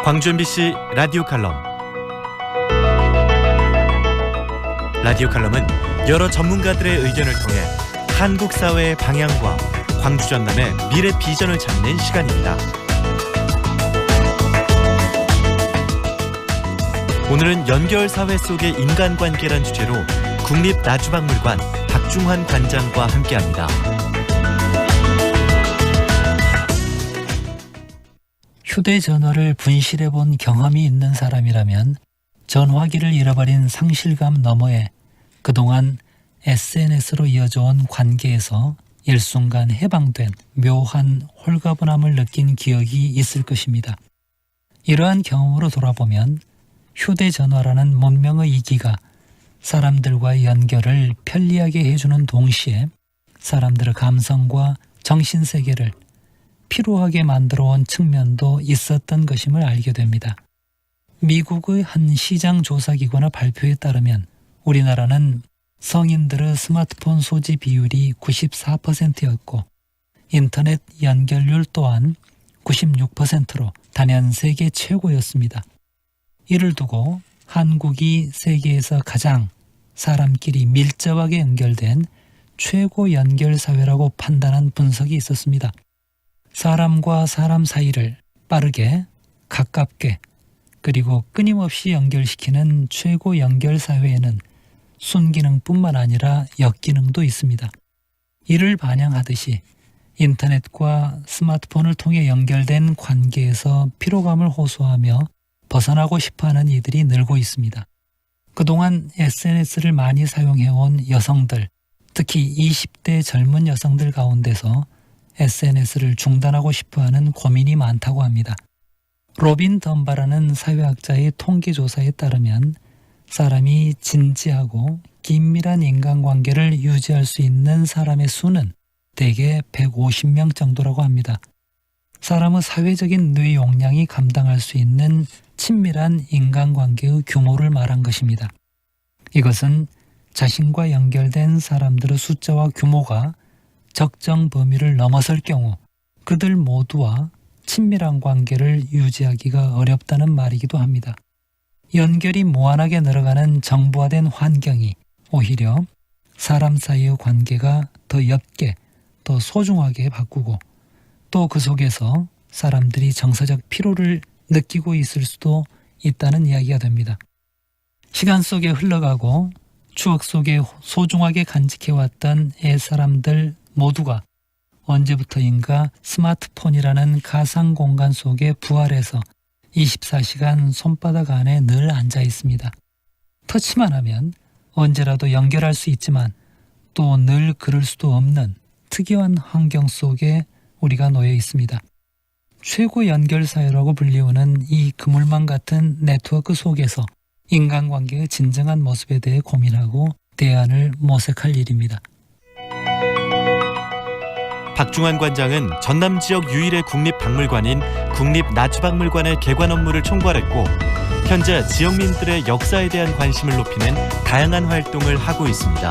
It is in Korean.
광주 MBC 라디오 칼럼. 라디오 칼럼은 여러 전문가들의 의견을 통해 한국 사회의 방향과 광주 전남의 미래 비전을 찾는 시간입니다. 오늘은 연결사회 속의 인간관계란 주제로 국립나주박물관 박중환 관장과 함께합니다. 휴대전화를 분실해본 경험이 있는 사람이라면 전화기를 잃어버린 상실감 너머에 그동안 SNS로 이어져온 관계에서 일순간 해방된 묘한 홀가분함을 느낀 기억이 있을 것입니다. 이러한 경험으로 돌아보면 휴대전화라는 문명의 이기가 사람들과의 연결을 편리하게 해주는 동시에 사람들의 감성과 정신세계를 피로하게 만들어온 측면도 있었던 것임을 알게 됩니다. 미국의 한 시장 조사기관의 발표에 따르면 우리나라는 성인들의 스마트폰 소지 비율이 94%였고 인터넷 연결률 또한 96%로 단연 세계 최고였습니다. 이를 두고 한국이 세계에서 가장 사람끼리 밀접하게 연결된 최고 연결 사회라고 판단한 분석이 있었습니다. 사람과 사람 사이를 빠르게, 가깝게, 그리고 끊임없이 연결시키는 최고 연결 사회에는 순기능뿐만 아니라 역기능도 있습니다. 이를 반영하듯이 인터넷과 스마트폰을 통해 연결된 관계에서 피로감을 호소하며 벗어나고 싶어하는 이들이 늘고 있습니다. 그동안 SNS를 많이 사용해온 여성들, 특히 20대 젊은 여성들 가운데서 SNS를 중단하고 싶어하는 고민이 많다고 합니다. 로빈 덤바라는 사회학자의 통계조사에 따르면 사람이 진지하고 긴밀한 인간관계를 유지할 수 있는 사람의 수는 대개 150명 정도라고 합니다. 사람의 사회적인 뇌 용량이 감당할 수 있는 친밀한 인간관계의 규모를 말한 것입니다. 이것은 자신과 연결된 사람들의 숫자와 규모가 적정 범위를 넘어설 경우 그들 모두와 친밀한 관계를 유지하기가 어렵다는 말이기도 합니다. 연결이 무한하게 늘어가는 정보화된 환경이 오히려 사람 사이의 관계가 더 옅게, 더 소중하게 바꾸고 또 그 속에서 사람들이 정서적 피로를 느끼고 있을 수도 있다는 이야기가 됩니다. 시간 속에 흘러가고 추억 속에 소중하게 간직해왔던 옛사람들 모두가 언제부터인가 스마트폰이라는 가상 공간 속에 부활해서 24시간 손바닥 안에 늘 앉아 있습니다. 터치만 하면 언제라도 연결할 수 있지만 또 늘 그럴 수도 없는 특이한 환경 속에 우리가 놓여 있습니다. 최고 연결 사회라고 불리우는 이 그물망 같은 네트워크 속에서 인간관계의 진정한 모습에 대해 고민하고 대안을 모색할 일입니다. 박중환 관장은 전남 지역 유일의 국립박물관인 국립나주박물관의 개관 업무를 총괄했고 현재 지역민들의 역사에 대한 관심을 높이는 다양한 활동을 하고 있습니다.